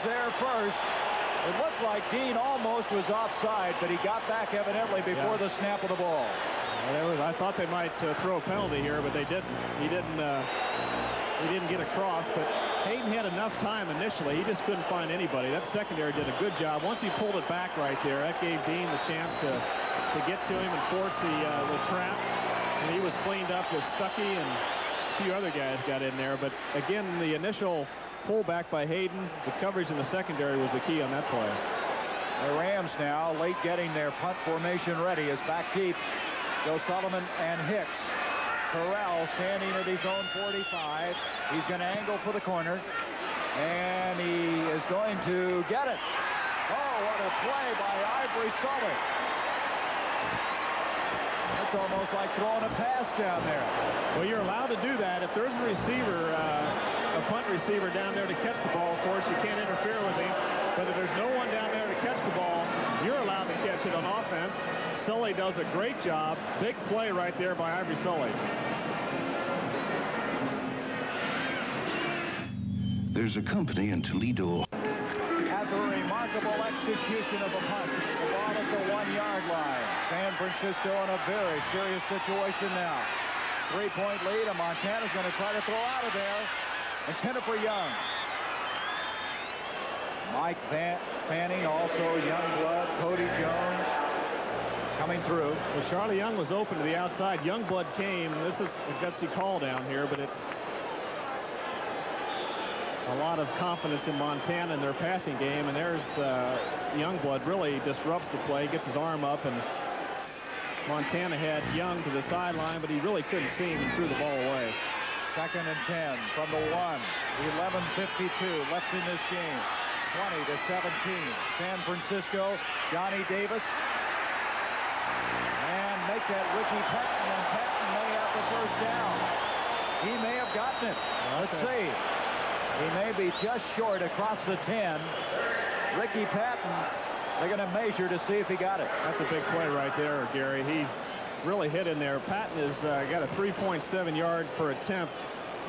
there first. It looked like Dean almost was offside, but he got back evidently before the snap of the ball. I thought they might throw a penalty here, but they didn't. He didn't get across, but Hayden had enough time initially. He just couldn't find anybody. That secondary did a good job. Once he pulled it back right there, that gave Dean the chance to get to him and force the trap. And he was cleaned up with Stuckey, and a few other guys got in there. But again, the initial pullback by Hayden, the coverage in the secondary was the key on that play. The Rams now late getting their punt formation ready is back deep. Joe Sullivan and Hicks. Corral standing at his own 45. He's going to angle for the corner, and he is going to get it. Oh, what a play by Ivory Sully. It's almost like throwing a pass down there. Well, you're allowed to do that. If there's a receiver, a punt receiver down there to catch the ball, of course, you can't interfere with him. But if there's no one down there to catch the ball, you're allowed to catch it on offense. Sully does a great job. Big play right there by Ivory Sully. There's a company in Toledo. After a remarkable execution of a punt, the ball at the 1-yard line. San Francisco in a very serious situation now. 3-point lead, and Montana's going to try to throw out of there. Intended for Young. Mike Fanning, also Youngblood, Cody Jones coming through. Well, Charlie Young was open to the outside. Youngblood came. This is a gutsy call down here, but it's a lot of confidence in Montana in their passing game, and there's Youngblood really disrupts the play, gets his arm up, and Montana had Young to the sideline, but he really couldn't see him and threw the ball away. 2nd and 10 from the 1. 11:52 left in this game. 20-17. San Francisco. Johnny Davis. And make that Ricky Patton, and Patton may have the first down. He may have gotten it. Let's see. He may be just short across the 10. Ricky Patton, they're going to measure to see if he got it. That's a big play right there, Gary. He really hit in there. Patton has got a 3.7 yard per attempt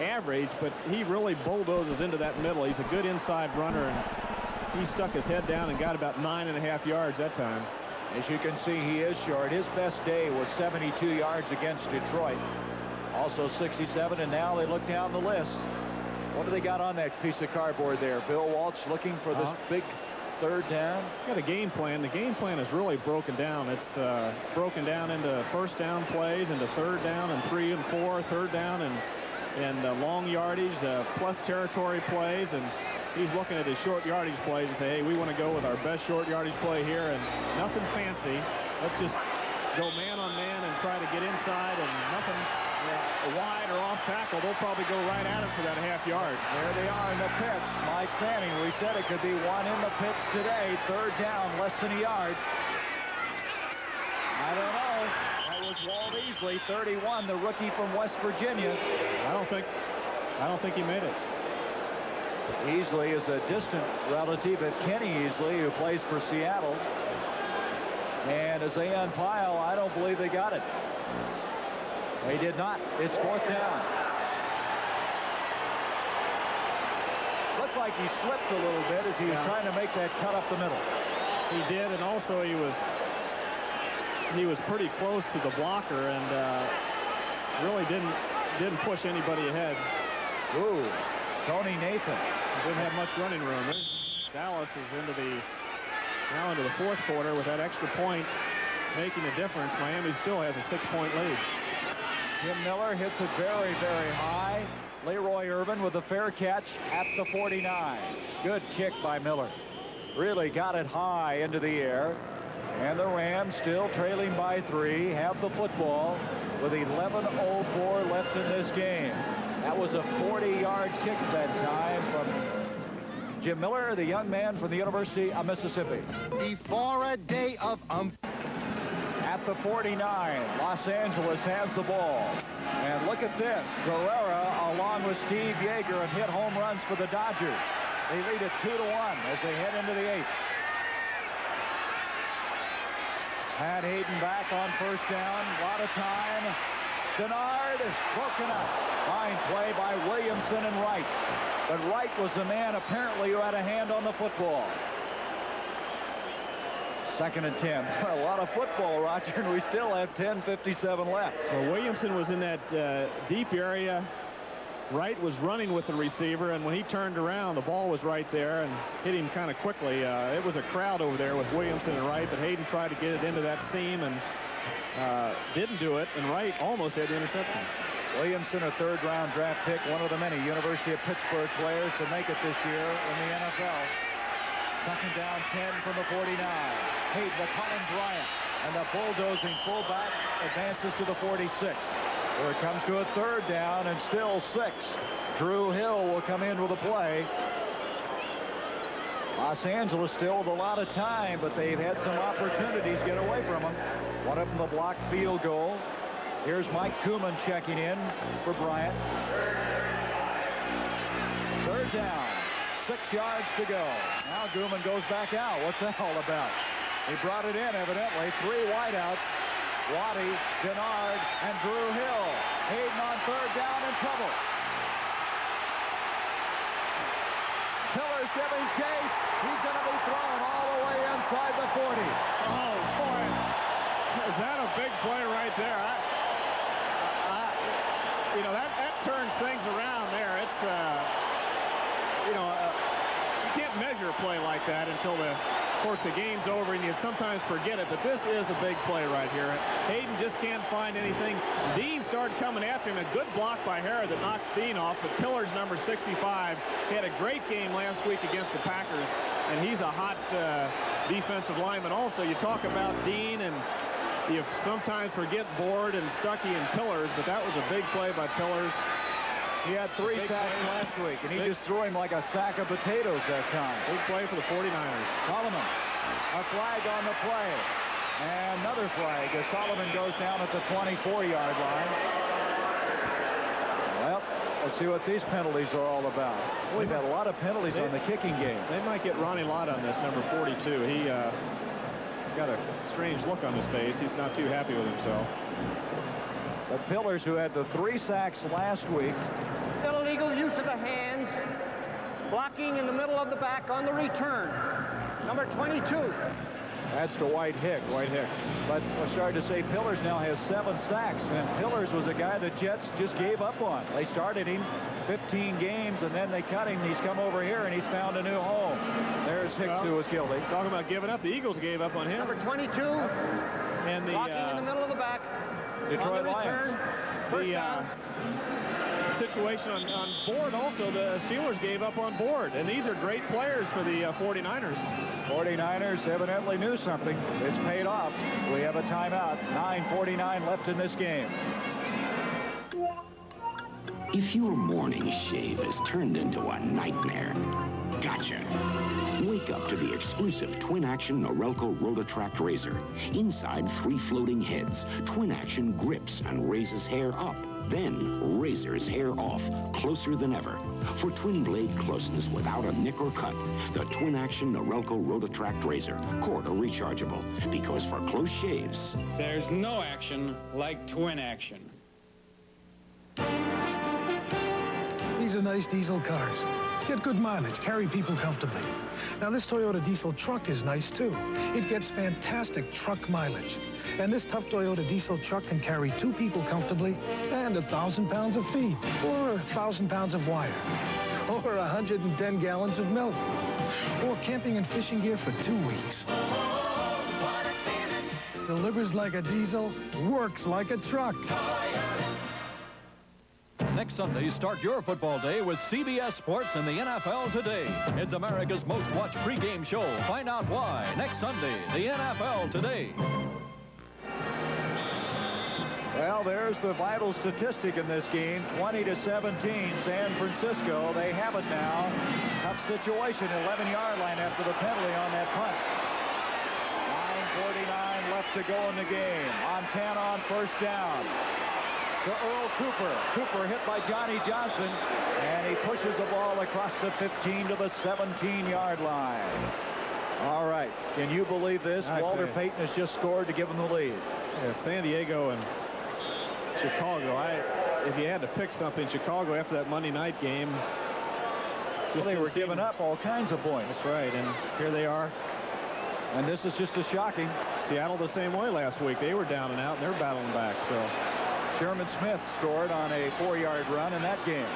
average, but he really bulldozes into that middle. He's a good inside runner, and he stuck his head down and got about 9.5 yards that time. As you can see, he is short. His best day was 72 yards against Detroit. Also 67, and now they look down the list. What do they got on that piece of cardboard there? Bill Walsh looking for this big 3rd down. Got a game plan. The game plan is really broken down. It's broken down into 1st down plays, into 3rd down and 3 and 4, 3rd down and long yardage, plus territory plays, and he's looking at his short yardage plays and say, hey, we want to go with our best short yardage play here, and nothing fancy. Let's just go man on man and try to get inside, and nothing wide or off tackle. They'll probably go right at him for that half yard. There they are in the pits. Mike Fanning, we said it could be one in the pits today. 3rd down, less than a yard. I don't know. That was Walt Easley, 31, the rookie from West Virginia. I don't think he made it. Easley is a distant relative of Kenny Easley, who plays for Seattle. And as they unpile, I don't believe they got it. They did not. It's 4th down. Looked like he slipped a little bit as he was trying to make that cut up the middle. He did, and also he was pretty close to the blocker, and really didn't push anybody ahead. Ooh, Tony Nathan. Didn't have much running room. Dallas is now into the 4th quarter with that extra point making a difference. Miami still has a 6-point lead. Jim Miller hits it very, very high. Leroy Irvin with a fair catch at the 49. Good kick by Miller. Really got it high into the air. And the Rams, still trailing by 3, have the football with 11:04 left in this game. That was a 40-yard kick that time from Jim Miller, the young man from the University of Mississippi. Before a day of At the 49, Los Angeles has the ball. And look at this. Guerrera, along with Steve Yeager, have hit home runs for the Dodgers. They lead it 2-1 as they head into the 8th. Pat Hayden back on 1st down. A lot of time. Denard, broken up. Fine play by Williamson and Wright. But Wright was the man apparently who had a hand on the football. 2nd and 10. A lot of football, Roger, and we still have 10:57 left. Well, Williamson was in that deep area. Wright was running with the receiver, and when he turned around, the ball was right there and hit him kind of quickly. It was a crowd over there with Williamson and Wright, but Hayden tried to get it into that seam and didn't do it, and Wright almost had the interception. Williamson, a 3rd-round draft pick, one of the many University of Pittsburgh players to make it this year in the NFL. 2nd down, 10 from the 49. Hayden to Colin Bryant, and the bulldozing fullback advances to the 46. Where it comes to a 3rd down and still 6. Drew Hill will come in with a play. Los Angeles still with a lot of time, but they've had some opportunities get away from them. One of them the blocked field goal. Here's Mike Kuman checking in for Bryant. 3rd down, 6 yards to go. Now Kuman goes back out. What's that all about? He brought it in, evidently. 3 wideouts. Waddy, Denard, and Drew Hill. Hayden on 3rd down in trouble. Pillar's giving chase. He's going to be thrown all the way inside the 40. Oh, boy. Is that a big play right there? You know, that turns things around there. It's, you know, you can't measure a play like that until of course, the game's over, and you sometimes forget it, but this is a big play right here. Hayden just can't find anything. Dean started coming after him. A good block by Harrod that knocks Dean off, but Pillar's number 65 had a great game last week against the Packers, and he's a hot defensive lineman also. You talk about Dean, and you sometimes forget Board and Stuckey and Pillars, but that was a big play by Pillars. He had 3 sacks last week, and he just threw him like a sack of potatoes that time. Big play for the 49ers. Solomon, a flag on the play. And another flag as Solomon goes down at the 24-yard line. Well, let's see what these penalties are all about. We've had a lot of penalties on the kicking game. They might get Ronnie Lott on this, number 42. He's got a strange look on his face. He's not too happy with himself. The Pillars, who had the 3 sacks last week. Illegal use of the hands. Blocking in the middle of the back on the return. Number 22. That's to White Hicks. But I started to say Pillars now has 7 sacks, and Pillars was a guy the Jets just gave up on. They started him 15 games, and then they cut him. He's come over here, and he's found a new home. There's Hicks, who was guilty. Talking about giving up, the Eagles gave up on him. Number 22. And the blocking in the middle of the back. Detroit Lions. The situation on Board also, the Steelers gave up on Board, and these are great players for the 49ers. 49ers evidently knew something. It's paid off. We have a timeout. 9:49 left in this game. If your morning shave has turned into a nightmare, gotcha. Wake up to the exclusive twin-action Norelco Rotatract razor. Inside 3 floating heads, twin-action grips and raises hair up, then razors hair off, closer than ever. For twin blade closeness without a nick or cut, the twin-action Norelco Rotatract razor, cord or rechargeable. Because for close shaves, there's no action like twin action. These are nice diesel cars. Get good mileage, carry people comfortably. Now this Toyota diesel truck is nice too. It gets fantastic truck mileage. And this tough Toyota diesel truck can carry 2 people comfortably and 1,000 pounds of feed, or 1,000 pounds of wire, or 110 gallons of milk, or camping and fishing gear for 2 weeks. Delivers like a diesel, works like a truck. Next Sunday, start your football day with CBS Sports and the NFL Today. It's America's most watched pregame show. Find out why next Sunday, the NFL Today. Well, there's the vital statistic in this game. 20-17, San Francisco. They have it now. Tough situation, 11-yard line after the penalty on that punt. 9:49 left to go in the game. Montana on 1st down. To Earl Cooper. Cooper hit by Johnny Johnson, and he pushes the ball across the 15 to the 17-yard line. All right. Can you believe this? Walter Payton has just scored to give him the lead. Yeah, San Diego and Chicago, if you had to pick something, Chicago after that Monday night game, well, they were giving up all kinds of points. That's right, and here they are. And this is just as shocking. Seattle the same way last week. They were down and out, and they're battling back. So Sherman Smith scored on a 4-yard run in that game.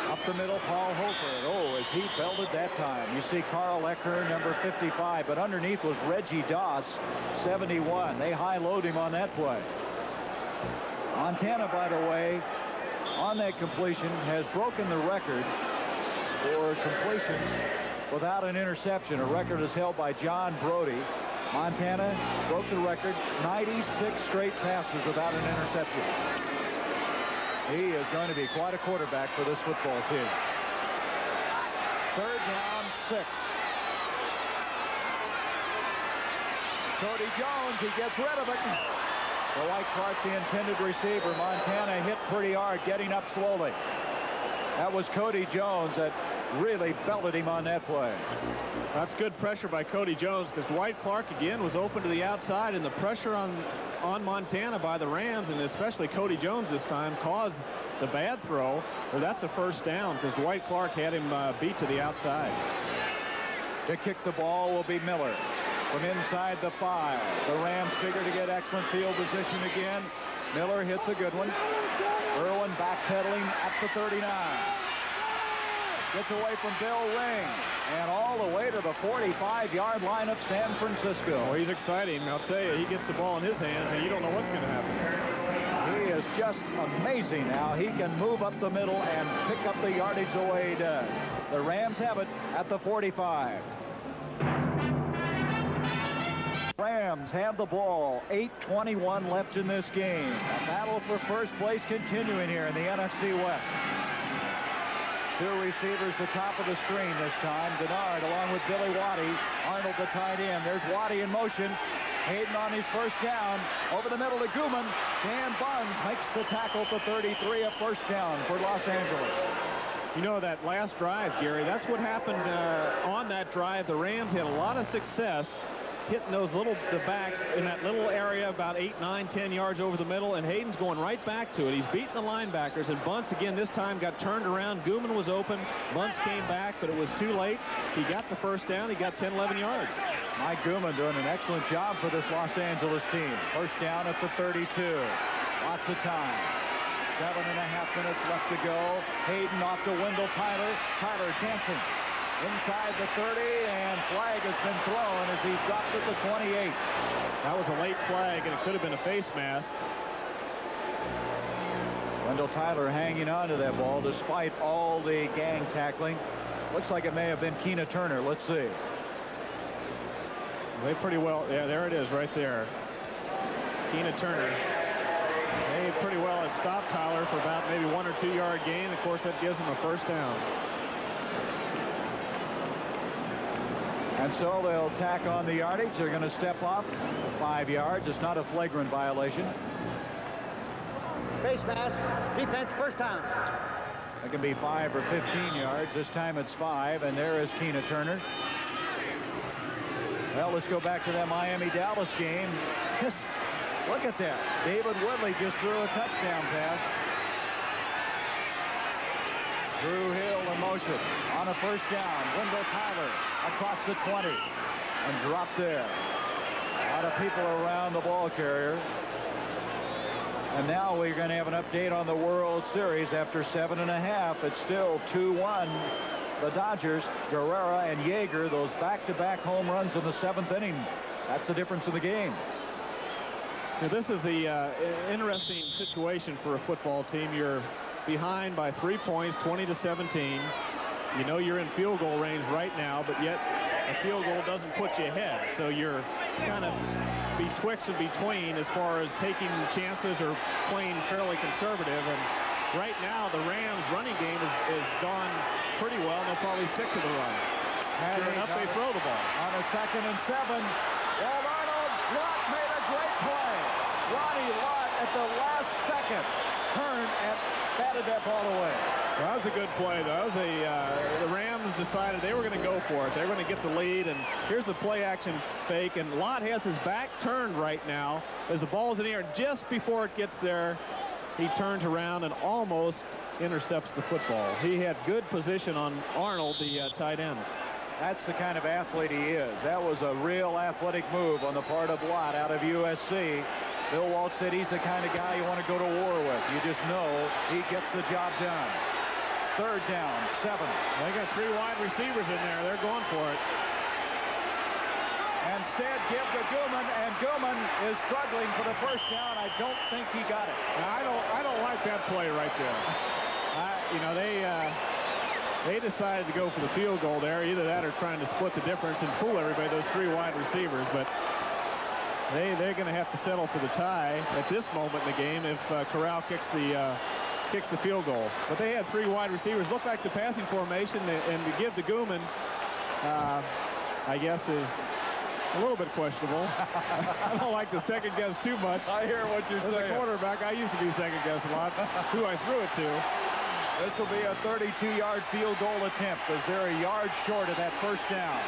Up the middle, Paul Holford. Oh, as he belted that time. You see Carl Ecker, number 55, but underneath was Reggie Doss, 71. They high-load him on that play. Montana, by the way, on that completion, has broken the record for completions without an interception. A record is held by John Brody. Montana broke the record, 96 straight passes without an interception. He is going to be quite a quarterback for this football team. 3rd down, 6. Cody Jones, he gets rid of it. The White Clark, the intended receiver. Montana hit pretty hard, getting up slowly. That was Cody Jones that really belted him on that play. That's good pressure by Cody Jones, because Dwight Clark again was open to the outside, and the pressure on Montana by the Rams, and especially Cody Jones this time, caused the bad throw. Well, that's a 1st down, because Dwight Clark had him beat to the outside. To kick the ball will be Miller from inside the 5. The Rams figure to get excellent field position again. Miller hits a good one. Irwin backpedaling at the 39. Gets away from Bill Ring and all the way to the 45-yard line of San Francisco. Oh, he's exciting. I'll tell you, he gets the ball in his hands, and you don't know what's going to happen. He is just amazing how he can move up the middle and pick up the yardage the way he does. The Rams have it at the 45. Rams have the ball. 8:21 left in this game. A battle for first place continuing here in the NFC West. 2 receivers, the top of the screen this time. Denard along with Billy Waddy. Arnold the tight end. There's Waddy in motion. Hayden on his 1st down. Over the middle to Gooman. Dan Buns makes the tackle at the 33, a 1st down for Los Angeles. You know, that last drive, Gary, that's what happened on that drive. The Rams had a lot of success hitting the backs in that little area about 8, 9, 10 yards over the middle, and Hayden's going right back to it. He's beating the linebackers, and Bunce again this time got turned around. Gooman was open. Bunce came back, but it was too late. He got the 1st down. He got 10, 11 yards. Mike Gooman doing an excellent job for this Los Angeles team. 1st down at the 32. Lots of time. 7.5 minutes left to go. Hayden off to Wendell Tyler. Tyler dancing inside the 30, and flag has been thrown as he drops at the 28. That was a late flag, and it could have been a face mask. Wendell Tyler hanging on to that ball despite all the gang tackling. Looks like it may have been Keena Turner. Let's see. They pretty well, yeah, there it is right there. Keena Turner. They pretty well had stopped Tyler for about maybe 1 or 2 yard gain. Of course, that gives him a 1st down. And so they'll tack on the yardage. They're going to step off 5 yards. It's not a flagrant violation. Face mask. Defense 1st down. It can be 5 or 15 yards. This time it's 5, and there is Keena Turner. Well, let's go back to that Miami-Dallas game. Look at that. David Woodley just threw a touchdown pass. Drew Hill in motion on a 1st down. Wendell Tyler across the 20 and dropped there. A lot of people around the ball carrier. And now we're going to have an update on the World Series after 7.5. It's still 2-1. The Dodgers, Guerrera and Yeager, those back-to-back home runs in the 7th inning. That's the difference in the game. Now, this is the interesting situation for a football team. You're behind by 3 points, 20-17. You know you're in field goal range right now, but yet a field goal doesn't put you ahead. So you're kind of betwixt and between as far as taking chances or playing fairly conservative. And right now the Rams running game is gone pretty well, and they'll probably stick to the run. Sure enough, they throw the ball. On a 2nd and 7. Walt Arnold made a great play. Ronnie Lott at the last second turned and batted that ball away. Well, that was a good play, though. That was the Rams decided they were going to go for it. They were going to get the lead, and here's the play-action fake, and Lott has his back turned right now as the ball's in the air. Just before it gets there, he turns around and almost intercepts the football. He had good position on Arnold, the tight end. That's the kind of athlete he is. That was a real athletic move on the part of Lott out of USC. Bill Walsh said he's the kind of guy you want to go to war with. You just know he gets the job done. Third down, 7. They got 3 wide receivers in there. They're going for it. Instead, give to Gooman, and Gooman is struggling for the first down. I don't think he got it. Now, I don't like that play right there. You know, they decided to go for the field goal there. Either that or trying to split the difference and fool everybody, those 3 wide receivers. But they're going to have to settle for the tie at this moment in the game if Corral kicks the field goal. But they had 3 wide receivers. Looked like the passing formation, and to give to Gooman, I guess, is a little bit questionable. I don't like to second guess too much. I hear what you're saying. As a quarterback, I used to be second guess a lot who I threw it to. This will be a 32-yard field goal attempt as they're a yard short of that first down.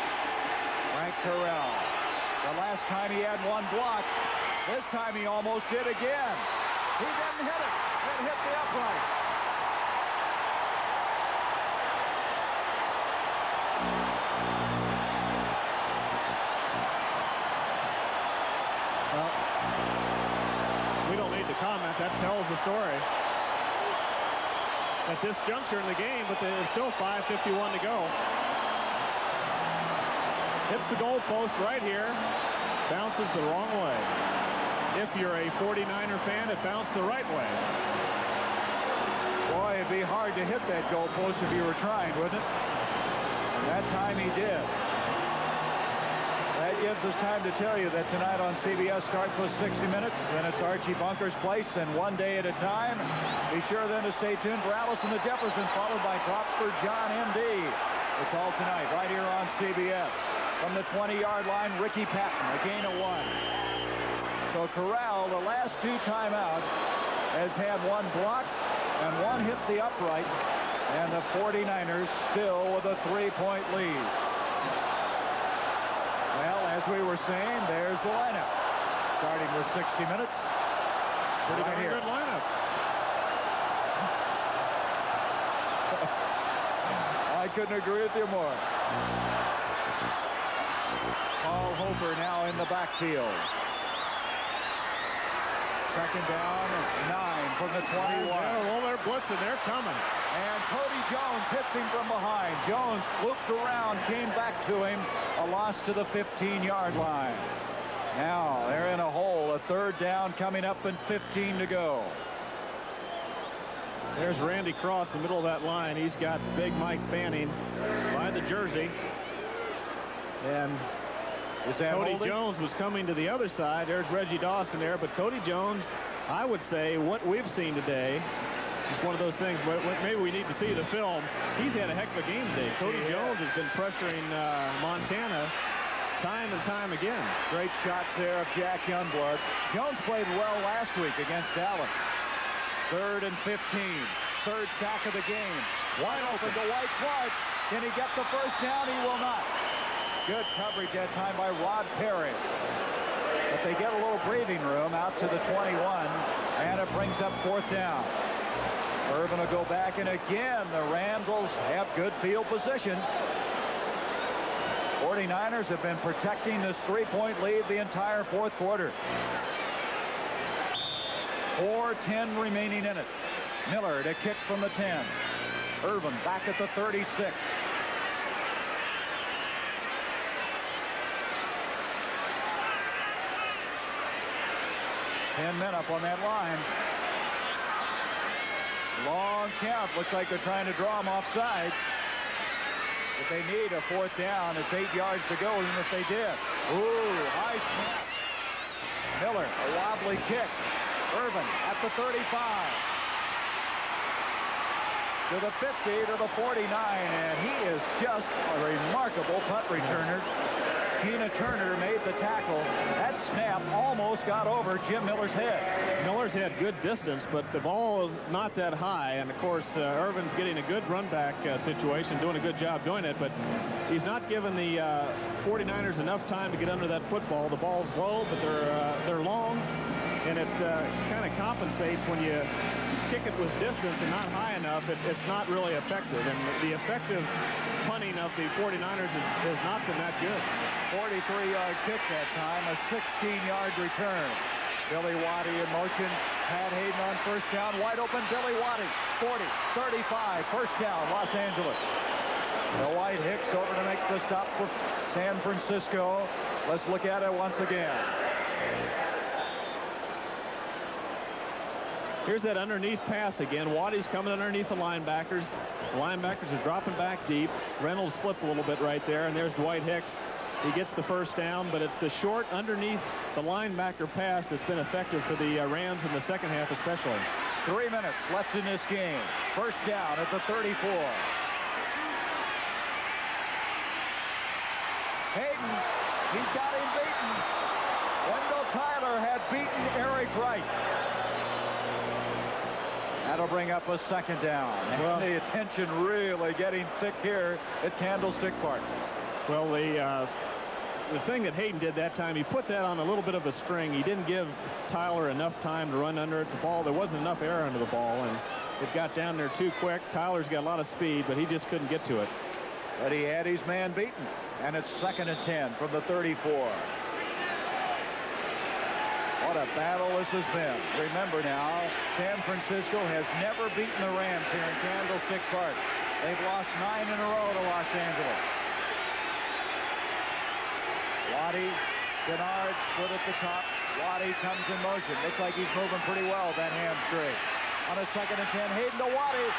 Frank Corral. The last time he had 1 blocked. This time he almost did again. He didn't hit it. It hit the upright. Well, we don't need to comment. That tells the story. At this juncture in the game, but there's still 5:51 to go. Hits the goalpost right here. Bounces the wrong way. If you're a 49er fan, it bounced the right way. Boy, it'd be hard to hit that goalpost if you were trying, wouldn't it? And that time he did. That gives us time to tell you that tonight on CBS starts with 60 Minutes. Then it's Archie Bunker's Place and One Day at a Time. Be sure then to stay tuned for Allison the Jefferson, followed by Crawford John M.D. It's all tonight right here on CBS. From the 20-yard line, Ricky Patton, a gain of 1. So Corral, the last 2 timeouts, has had 1 blocked and 1 hit the upright. And the 49ers still with a 3-point lead. Well, as we were saying, there's the lineup. Starting with 60 Minutes. Pretty good lineup. I couldn't agree with you more. Paul Hofer now in the backfield. Second down, 9 from the 21. Well, they're blitzing. They're coming. And Cody Jones hits him from behind. Jones looped around, came back to him. A loss to the 15-yard line. Now they're in a hole. A third down coming up and 15 to go. There's Randy Cross in the middle of that line. He's got Big Mike Fanning by the jersey. And Cody Jones was coming to the other side. There's Reggie Dawson there. But Cody Jones, I would say, what we've seen today, it's one of those things, but maybe we need to see the film. He's had a heck of a game today. Cody Jones has been pressuring Montana time and time again. Great shots there of Jack Youngblood. Jones played well last week against Dallas. 3rd and 15. 3rd sack of the game. Wide open to White Clark. Can he get the first down? He will not. Good coverage that time by Rod Perry. But they get a little breathing room out to the 21, and it brings up 4th down. Irvin will go back, and again, the Rams have good field position. 49ers have been protecting this 3-point lead the entire 4th quarter. 4:10 remaining in it. Miller to kick from the 10. Irvin back at the 36. Ten men up on that line. Long count. Looks like they're trying to draw them off sides. If they need a 4th down, it's 8 yards to go, even if they did. Ooh, high snap. Miller, a wobbly kick. Irvin at the 35. To the 50, to the 49, and he is just a remarkable punt returner. Keena Turner made the tackle. That snap almost got over Jim Miller's head. Miller's had good distance, but the ball is not that high. And, of course, Irvin's getting a good run-back situation, doing a good job doing it. But he's not giving the 49ers enough time to get under that football. The ball's low, but they're long. And it kind of compensates when you kick it with distance and not high enough. It's not really effective. And the effective punting of the 49ers has not been that good. 43-yard kick that time, a 16-yard return. Billy Waddy in motion. Pat Hayden on first down. Wide open, Billy Waddy. 40, 35, first down, Los Angeles. Dwight Hicks over to make the stop for San Francisco. Let's look at it once again. Here's that underneath pass again. Waddy's coming underneath the linebackers. The linebackers are dropping back deep. Reynolds slipped a little bit right there, and there's Dwight Hicks. He gets the first down, but it's the short underneath the linebacker pass that's been effective for the Rams in the second half especially. 3 minutes left in this game. First down at the 34. Hayden, he's got him beaten. Wendell Tyler had beaten Eric Wright. That'll bring up a second down. Well, the attention really getting thick here at Candlestick Park. Well, the thing that Hayden did that time, he put that on a little bit of a string. He didn't give Tyler enough time to run under it. The ball, there wasn't enough air under the ball, and it got down there too quick. Tyler's got a lot of speed, but he just couldn't get to it. But he had his man beaten, and it's 2nd and 10 from the 34. What a battle this has been. Remember now, San Francisco has never beaten the Rams here in Candlestick Park. They've lost 9 in a row to Los Angeles. Waddy, Denard's foot at the top. Waddy comes in motion. Looks like he's moving pretty well, that hamstring. On a 2nd and 10, Hayden to Waddy.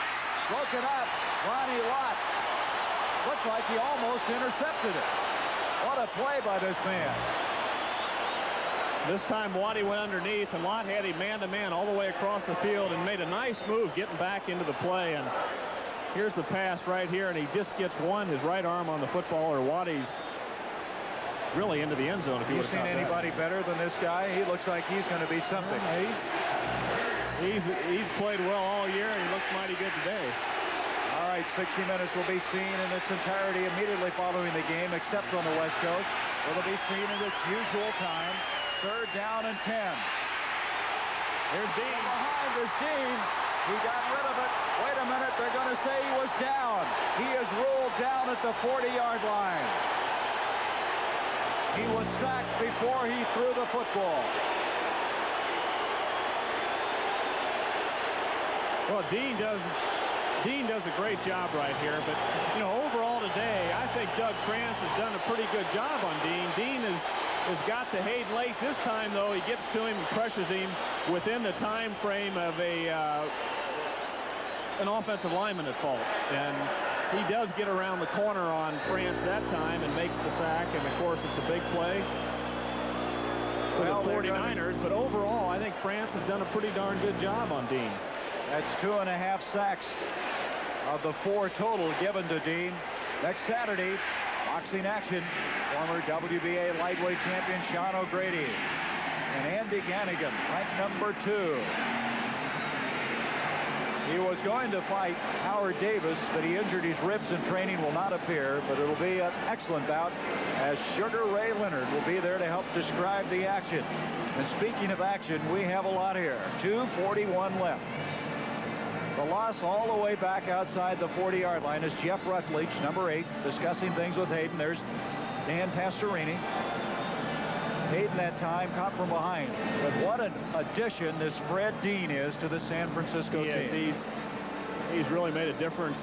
Broken up. Ronnie Lott. Looks like he almost intercepted it. What a play by this man. This time Waddy went underneath, and Lott had him man-to-man all the way across the field and made a nice move getting back into the play. And here's the pass right here, and he just gets his right arm on the football, or Waddy's really into the end zone. If you seen anybody better than this guy? He looks like he's going to be something. He's played well all year, and he looks mighty good today. All right, 60 minutes will be seen in its entirety immediately following the game, except on the West Coast. It'll be seen in its usual time. 3rd down and 10. Here's Dean. Behind is Dean. He got rid of it. Wait a minute, they're going to say he was down. He is ruled down at the 40-yard line. He was sacked before he threw the football. Well, Dean does a great job right here, but you know, overall today, I think Doug Krantz has done a pretty good job on Dean. Dean has got to Hayden late. This time, though, he gets to him and pressures him within the time frame of an offensive lineman at fault. And he does get around the corner on France that time and makes the sack. And, of course, it's a big play for the 49ers. But overall, I think France has done a pretty darn good job on Dean. That's 2.5 sacks of the 4 total given to Dean. Next Saturday, boxing action. Former WBA lightweight champion Sean O'Grady and Andy Gannigan, ranked number 2. He was going to fight Howard Davis, but he injured his ribs in training, will not appear, but it'll be an excellent bout as Sugar Ray Leonard will be there to help describe the action. And speaking of action, we have a lot here. 2:41 left. The loss all the way back outside the 40-yard line is Jeff Rutledge, number 8, discussing things with Hayden. There's Dan Pastorini. Hayden that time caught from behind. But what an addition this Fred Dean is to the San Francisco team. He's really made a difference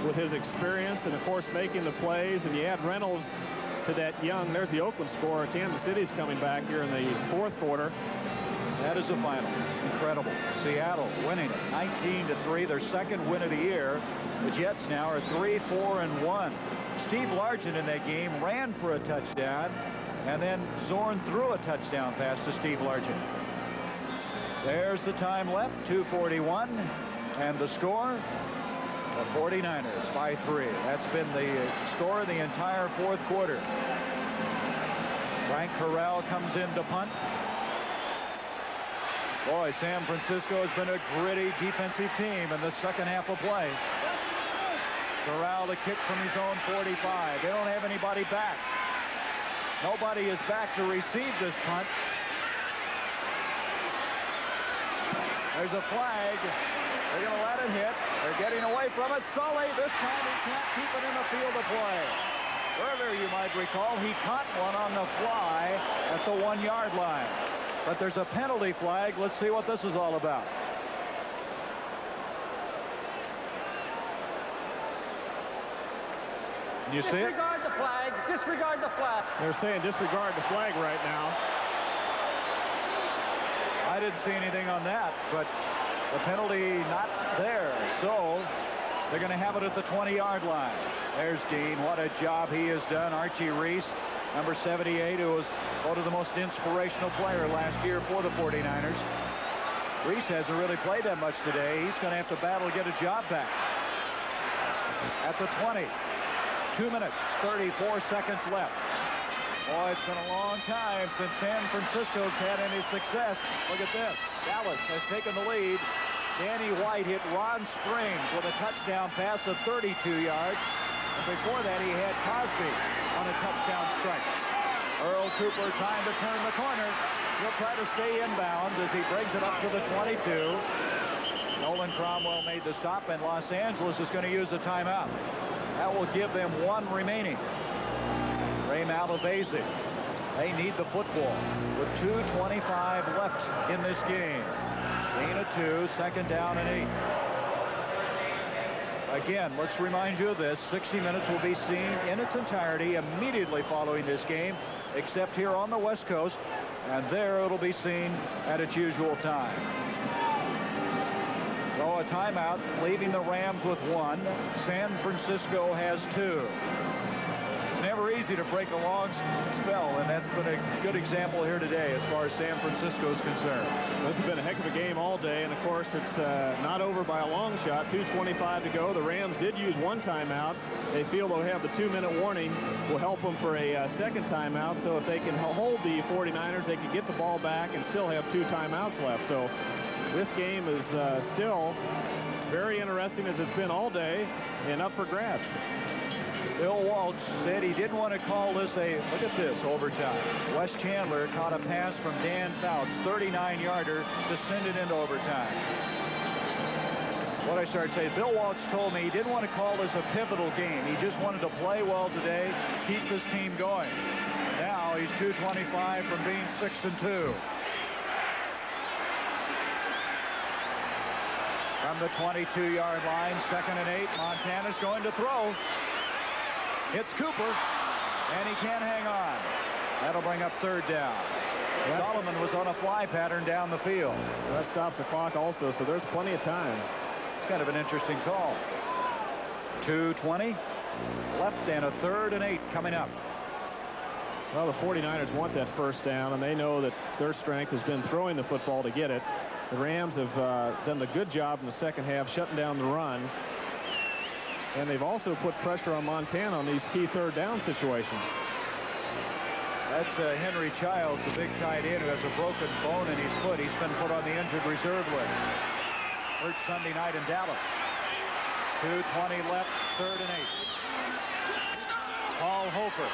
with his experience and, of course, making the plays. And you add Reynolds to that young. There's the Oakland score. Kansas City's coming back here in the 4th quarter. That is a final. Incredible. Seattle winning it 19-3, their 2nd win of the year. The Jets now are 3-4-1. Steve Largent in that game ran for a touchdown, and then Zorn threw a touchdown pass to Steve Largent. There's the time left, 2:41, and the score. The 49ers by 3. That's been the score in the entire fourth quarter. Frank Corral comes in to punt. Boy, San Francisco has been a gritty defensive team in the second half of play. Corral the kick from his own 45. They don't have anybody back. Nobody is back to receive this punt. There's a flag. They're going to let it hit. They're getting away from it. Sully, this time he can't keep it in the field of play. Earlier, you might recall, he caught one on the fly at the 1-yard line. But there's a penalty flag. Let's see what this is all about. You see it? Disregard the flag. Disregard the flag. They're saying disregard the flag right now. I didn't see anything on that, but the penalty not there. So they're going to have it at the 20-yard line. There's Dean. What a job he has done. Archie Reese, number 78, who was one of the most inspirational player last year for the 49ers. Reese hasn't really played that much today. He's going to have to battle to get a job back. At the 20. 2 minutes, 34 seconds left. Boy, it's been a long time since San Francisco's had any success. Look at this. Dallas has taken the lead. Danny White hit Ron Springs with a touchdown pass of 32 yards. And before that, he had Cosby on a touchdown strike. Earl Cooper trying to turn the corner. He'll try to stay in bounds as he brings it up to the 22. Nolan Cromwell made the stop, and Los Angeles is going to use a timeout. That will give them 1 remaining. Ray Malavasi. They need the football with 2:25 left in this game. Gain of 2, second down and 8. Again, let's remind you of this. 60 Minutes will be seen in its entirety immediately following this game, except here on the West Coast, and there it'll be seen at its usual time. So a timeout, leaving the Rams with 1. San Francisco has 2. It's never easy to break a long spell, and that's been a good example here today as far as San Francisco is concerned. This has been a heck of a game all day, and of course it's not over by a long shot. 2:25 to go. The Rams did use 1 timeout. They feel they'll have the 2-minute warning will help them for a second timeout. So if they can hold the 49ers, they can get the ball back and still have 2 timeouts left. So this game is still very interesting as it's been all day and up for grabs. Bill Walsh said he didn't want to call this look at this, overtime. Wes Chandler caught a pass from Dan Fouts, 39-yarder, to send it into overtime. What I started saying, Bill Walsh told me he didn't want to call this a pivotal game. He just wanted to play well today, keep this team going. Now he's 2:25 from being 6-2. From the 22-yard line, 2nd and 8, Montana's going to throw. It's Cooper, and he can't hang on. That'll bring up 3rd down. Solomon was on a fly pattern down the field. That stops the clock also, so there's plenty of time. It's kind of an interesting call. 2:20 left, and a 3rd and 8 coming up. Well, the 49ers want that first down, and they know that their strength has been throwing the football to get it. The Rams have done a good job in the second half shutting down the run. And they've also put pressure on Montana on these key 3rd down situations. That's Henry Childs, the big tight end who has a broken bone in his foot. He's been put on the injured reserve list. Hurt Sunday night in Dallas. 2:20 left, 3rd and 8. Paul Hofer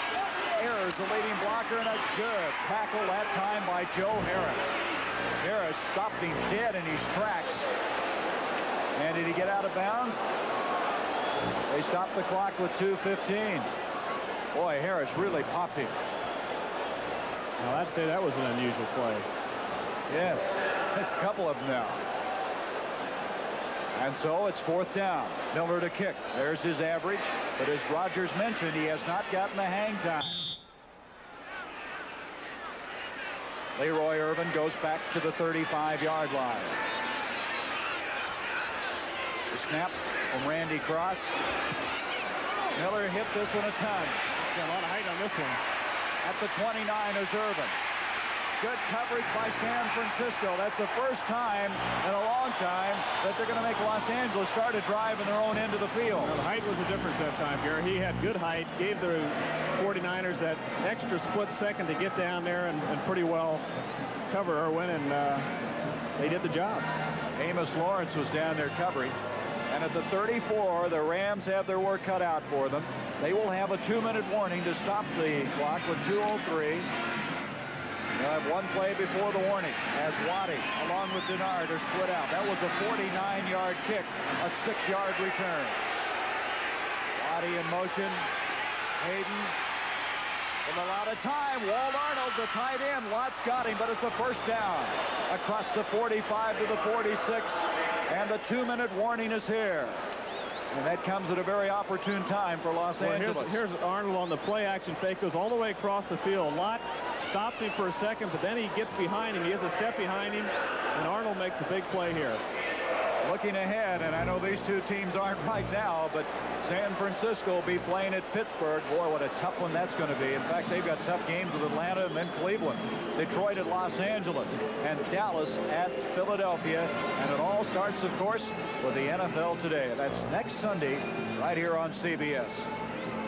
errors the leading blocker, and a good tackle that time by Joe Harris. Harris stopped him dead in his tracks. And did he get out of bounds? They stopped the clock with 2:15. Boy, Harris really popped him. Now, I'd say that was an unusual play. Yes, it's a couple of them now. And so it's 4th down. Miller to kick. There's his average. But as Rogers mentioned, he has not gotten the hang time. Leroy Irvin goes back to the 35-yard line. The snap from Randy Cross. Miller hit this one a ton. Got a lot of height on this one. At the 29 is Irvin. Good coverage by San Francisco. That's the first time in a long time that they're going to make Los Angeles start a drive in their own end of the field. Well, the height was the difference that time, Gary. He had good height, gave the 49ers that extra split second to get down there and pretty well cover Irwin, and they did the job. Amos Lawrence was down there covering. And at the 34, the Rams have their work cut out for them. They will have a 2-minute warning to stop the clock with 2:03. They'll have one play before the warning as Waddy, along with Denard, are split out. That was a 49-yard kick, a 6-yard return. Waddy in motion. Hayden with a lot of time. Walt Arnold, the tight end. Lott's got him, but it's a first down. Across the 45 to the 46, and the 2-minute warning is here. And that comes at a very opportune time for Los Angeles. Here's Arnold on the play action fake, goes all the way across the field. Lott stops him for a second, but then he gets behind him. He has a step behind him, and Arnold makes a big play here. Looking ahead, and I know these two teams aren't right now, but San Francisco will be playing at Pittsburgh. Boy, what a tough one that's going to be. In fact, they've got tough games with Atlanta and then Cleveland. Detroit at Los Angeles, and Dallas at Philadelphia. And it all starts, of course, with the NFL Today. That's next Sunday right here on CBS.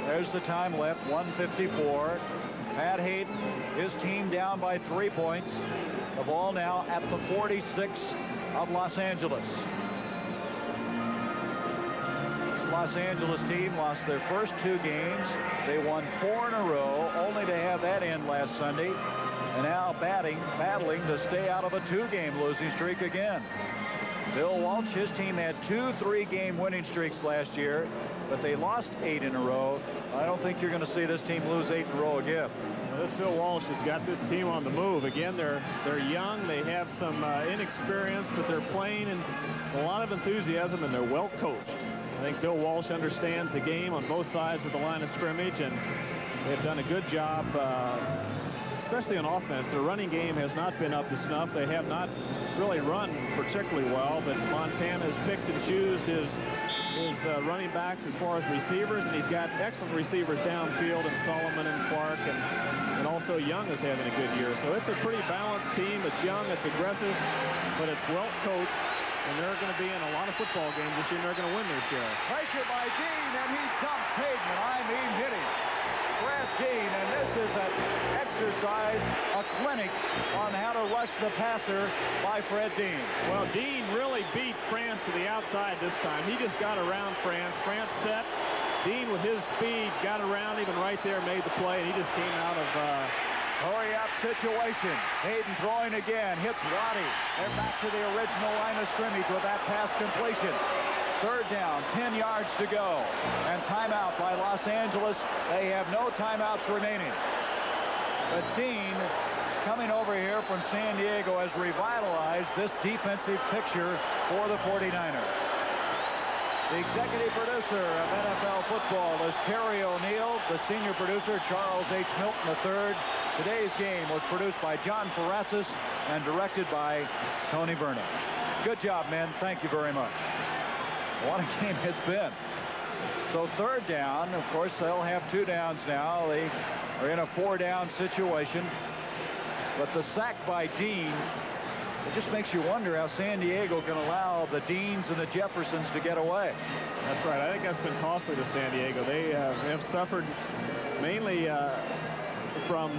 There's the time left, 1:54. Pat Hayden, his team down by 3 points. The ball now at the 46 of Los Angeles. Los Angeles team lost their first 2 games. They won 4 in a row, only to have that end last Sunday. And now battling to stay out of a 2-game losing streak again. Bill Walsh, his team had 2 3-game winning streaks last year, but they lost 8 in a row. I don't think you're going to see this team lose 8 in a row again. Well, this Bill Walsh has got this team on the move. Again, they're young. They have some inexperience, but they're playing in a lot of enthusiasm, and they're well coached. I think Bill Walsh understands the game on both sides of the line of scrimmage, and they've done a good job, especially on offense. Their running game has not been up to snuff. They have not really run particularly well, but Montana has picked and choosed his running backs as far as receivers, and he's got excellent receivers downfield in Solomon and Clark, and also Young is having a good year. So it's a pretty balanced team. It's young, it's aggressive, but it's well coached. And they're going to be in a lot of football games this year, and they're going to win their share. Pressure by Dean, and he dumps Hayden, and I mean hitting. Brad Dean, and this is an exercise, a clinic on how to rush the passer by Fred Dean. Well, Dean really beat France to the outside this time. He just got around France. France set. Dean, with his speed, got around even right there, made the play, and he just came out of... hurry-up situation. Hayden throwing again, hits Waddy. They're back to the original line of scrimmage with that pass completion. 3rd down, 10 yards to go. And timeout by Los Angeles. They have no timeouts remaining. But Dean, coming over here from San Diego, has revitalized this defensive picture for the 49ers. The executive producer of NFL football is Terry O'Neill. The senior producer, Charles H. Milton III. Today's game was produced by John Ferrazis and directed by Tony Vernon. Good job, men. Thank you very much. What a game it's been. So 3rd down. Of course, they'll have 2 downs now. They are in a 4-down situation. But the sack by Dean, it just makes you wonder how San Diego can allow the Deans and the Jeffersons to get away. That's right. I think that's been costly to San Diego. They have suffered mainly from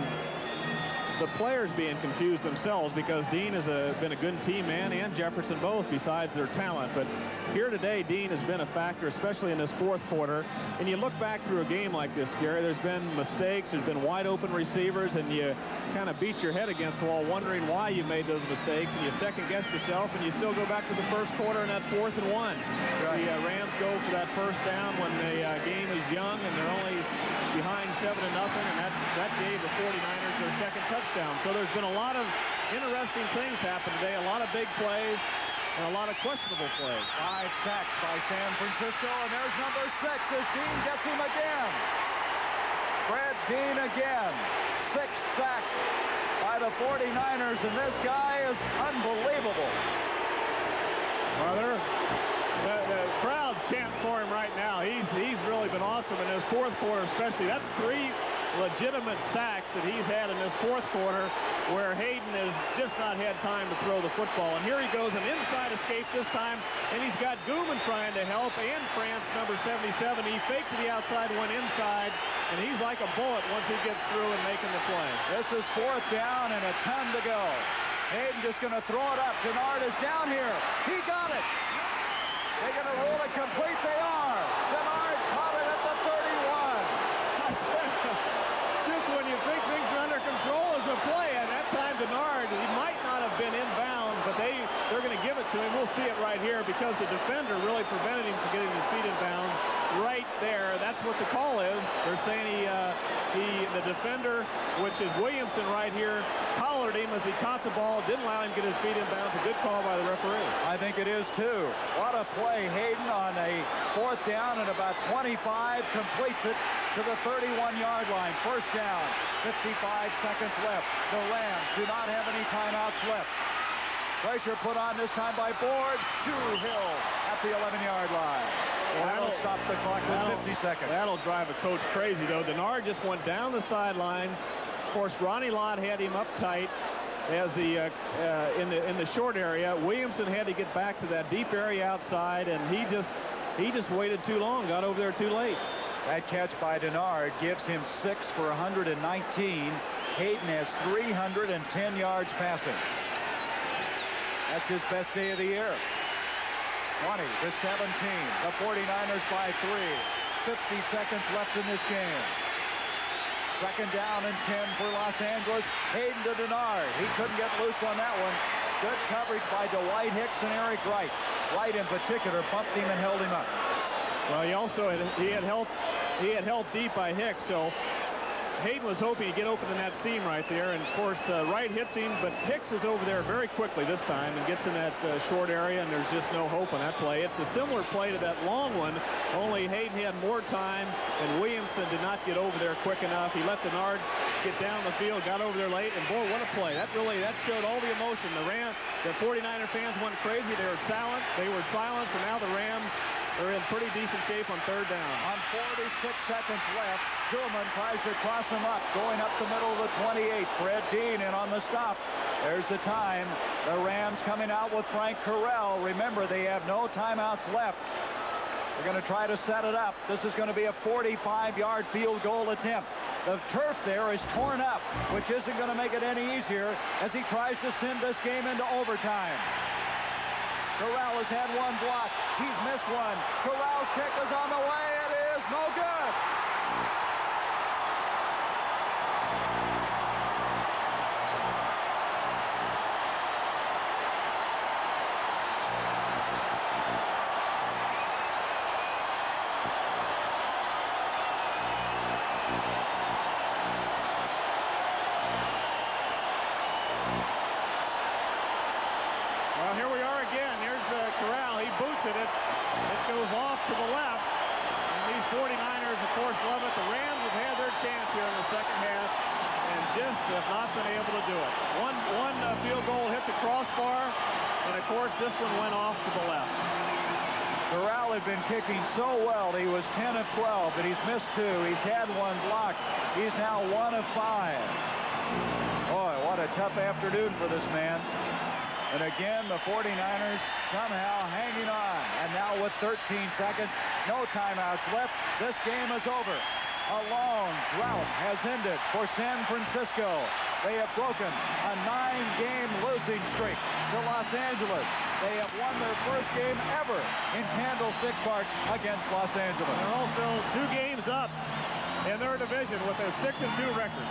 the players being confused themselves, because Dean has been a good team man, and Jefferson both, besides their talent. But here today, Dean has been a factor, especially in this 4th quarter. And you look back through a game like this, Gary, there's been mistakes, there's been wide open receivers, and you kind of beat your head against the wall wondering why you made those mistakes, and you second-guess yourself, and you still go back to the 1st quarter in that 4th and 1. Right. The Rams go for that 1st down when the game is young, and they're only behind 7-0, and that gave the 49ers their 2nd touchdown. So there's been a lot of interesting things happen today, a lot of big plays, and a lot of questionable plays. 5 sacks by San Francisco, and there's number 6 as Dean gets him again. Fred Dean again. 6 sacks by the 49ers, and this guy is unbelievable. Well, the crowd's chanting for him right now. He's really been awesome in this 4th quarter, especially. That's 3 legitimate sacks that he's had in this fourth quarter where Hayden has just not had time to throw the football. And here he goes, an inside escape this time, and he's got Gooman trying to help, and France, number 77. He faked to the outside, went inside, and he's like a bullet once he gets through and making the play. This is fourth down and a ton to go. Hayden just going to throw it up. Denard is down here. He got it. They're going to roll it complete. They are. Denard caught it at the 31. Just when you think things are under control is a play. And that time Denard, he might not have been inbound, but they're going to give it to him. We'll see it right here because the defender really prevented him from getting his feet in bounds right there. That's what the call is. They're saying the defender, which is Williamson right here, collared him as he caught the ball, didn't allow him to get his feet in bounds. A good call by the referee. I think it is too. What a play. Hayden on a fourth down and about 25 completes it to the 31-yard line. First down, 55 seconds left. The Rams do not have any timeouts left. Pressure put on this time by Board to Hill at the 11-yard line. Well, that'll stop the clock with 50 seconds. That'll drive a coach crazy, though. Denard just went down the sidelines. Of course, Ronnie Lott had him up tight as in the short area. Williamson had to get back to that deep area outside, and he just waited too long, got over there too late. That catch by Denard gives him 6 for 119. Hayden has 310 yards passing. That's his best day of the year. 20 to 17. The 49ers by 3. 50 seconds left in this game. Second down and 10 for Los Angeles. Hayden to Denard. He couldn't get loose on that one. Good coverage by Dwight Hicks and Eric Wright. Wright in particular bumped him and held him up. Well, he had help deep by Hicks, so Hayden was hoping to get open in that seam right there, and of course Wright hits him, but Hicks is over there very quickly this time and gets in that short area, and there's just no hope on that play. It's a similar play to that long one, only Hayden had more time, and Williamson did not get over there quick enough. He let Denard get down the field, got over there late, and boy, what a play. That showed all the emotion. The 49er fans went crazy. They were silent, and now the Rams are in pretty decent shape on third down. On 46 seconds left, Gilman tries to cross him up, going up the middle of the 28. Fred Dean in on the stop. There's the time. The Rams coming out with Frank Corral. Remember, they have no timeouts left. They're going to try to set it up. This is going to be a 45-yard field goal attempt. The turf there is torn up, which isn't going to make it any easier as he tries to send this game into overtime. Corral has had one block. He's missed one. Corral's kick is on the way. It is no good. Well, here we are again. Here's Corral. He boots it. It goes off to the left. And these 49ers, of course, love it. The Rams have had their chance here in the second half and just have not been able to do it. One field goal hit the crossbar, and, of course, this one went off to the left. Corral had been kicking so well. He was 10 of 12, but he's missed 2. He's had one block. He's now 1 of 5. Boy, what a tough afternoon for this man. And again, the 49ers somehow hanging on. And now with 13 seconds, no timeouts left, this game is over. A long drought has ended for San Francisco. They have broken a 9-game losing streak to Los Angeles. They have won their first game ever in Candlestick Park against Los Angeles. They're also 2 games up in their division with a 6-2 record.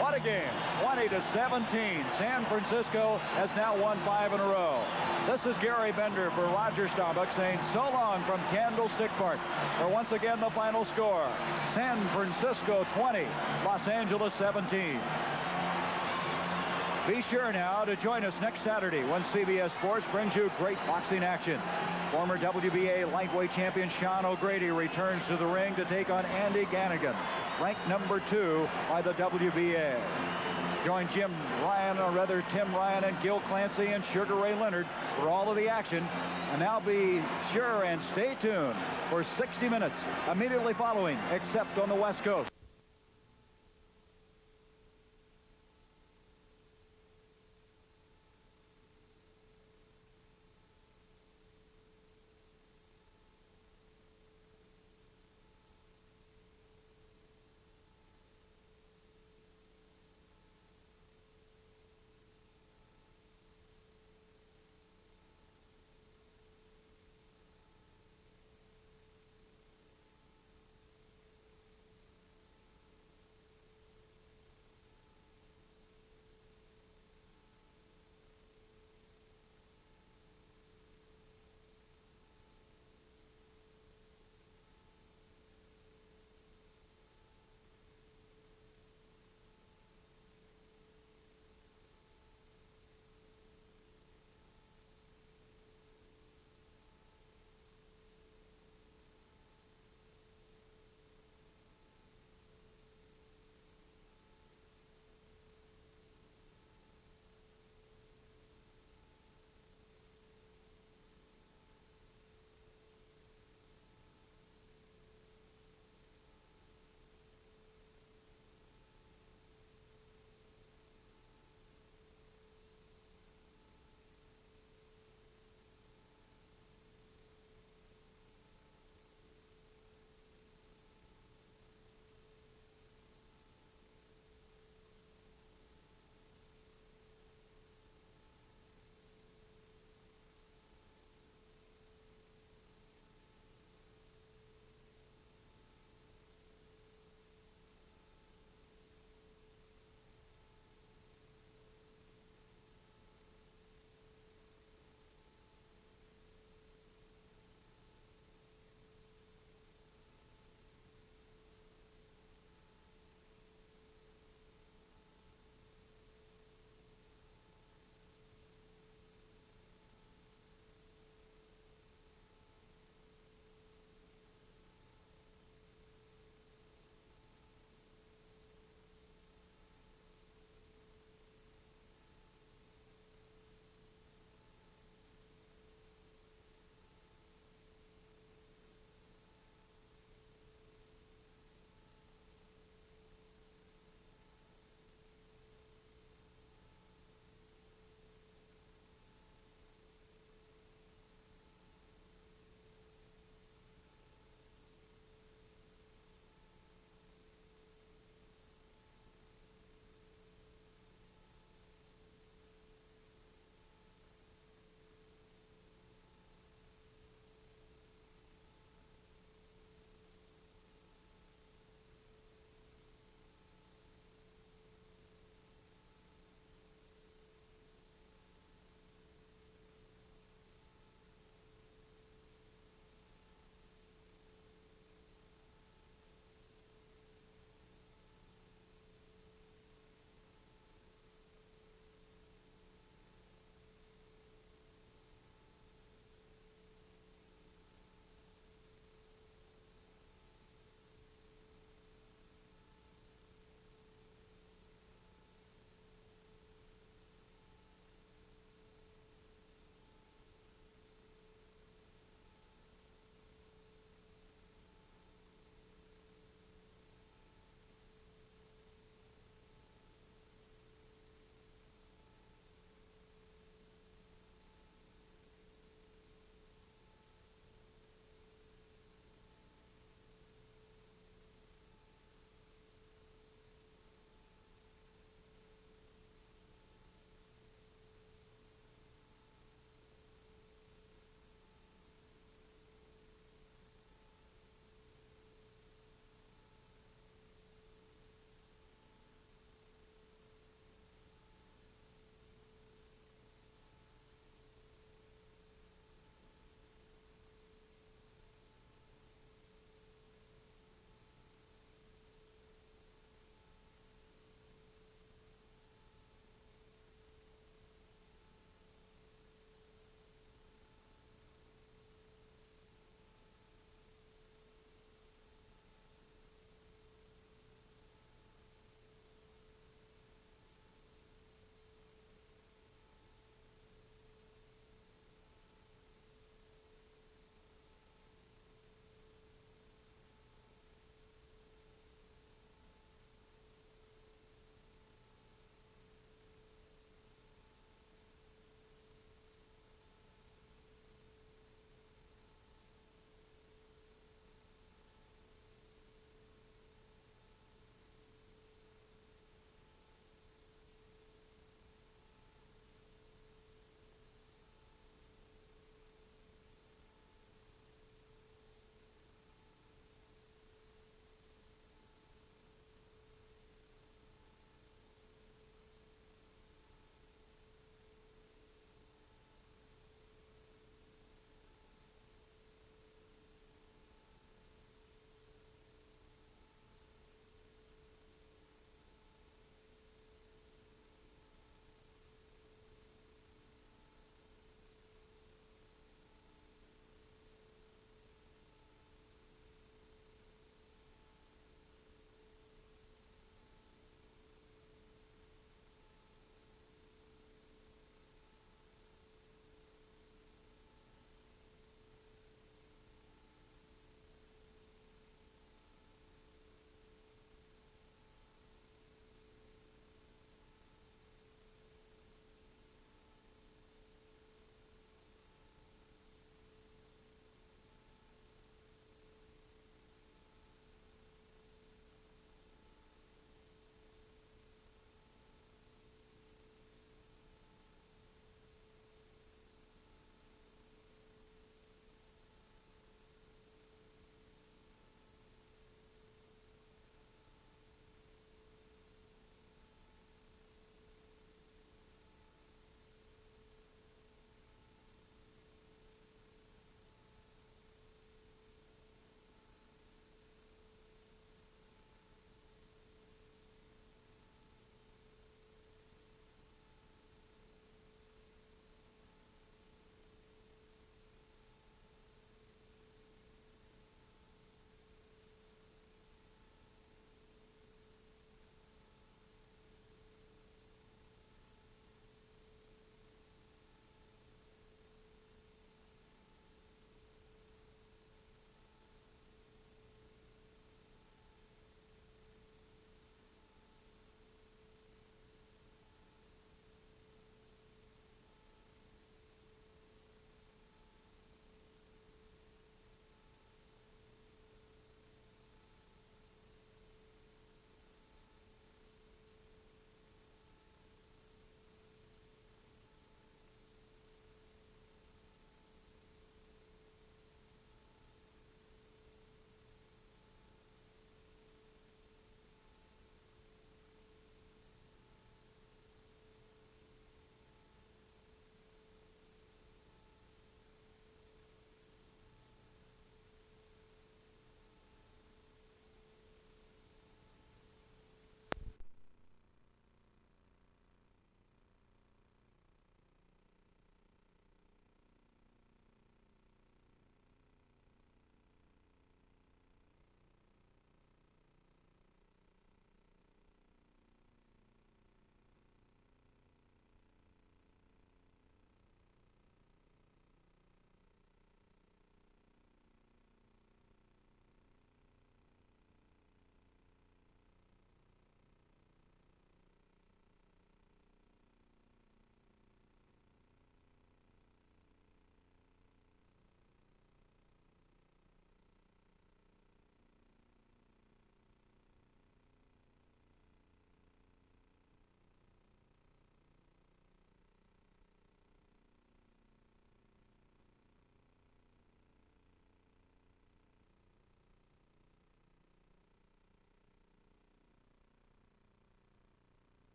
What a game. 20 to 17. San Francisco has now won 5 in a row. This is Gary Bender for Roger Staubach saying so long from Candlestick Park. For once again, the final score. San Francisco 20, Los Angeles 17. Be sure now to join us next Saturday when CBS Sports brings you great boxing action. Former WBA lightweight champion Sean O'Grady returns to the ring to take on Andy Ganigan, ranked number 2 by the WBA. Join Tim Ryan and Gil Clancy and Sugar Ray Leonard for all of the action. And now be sure and stay tuned for 60 minutes immediately following, except on the West Coast.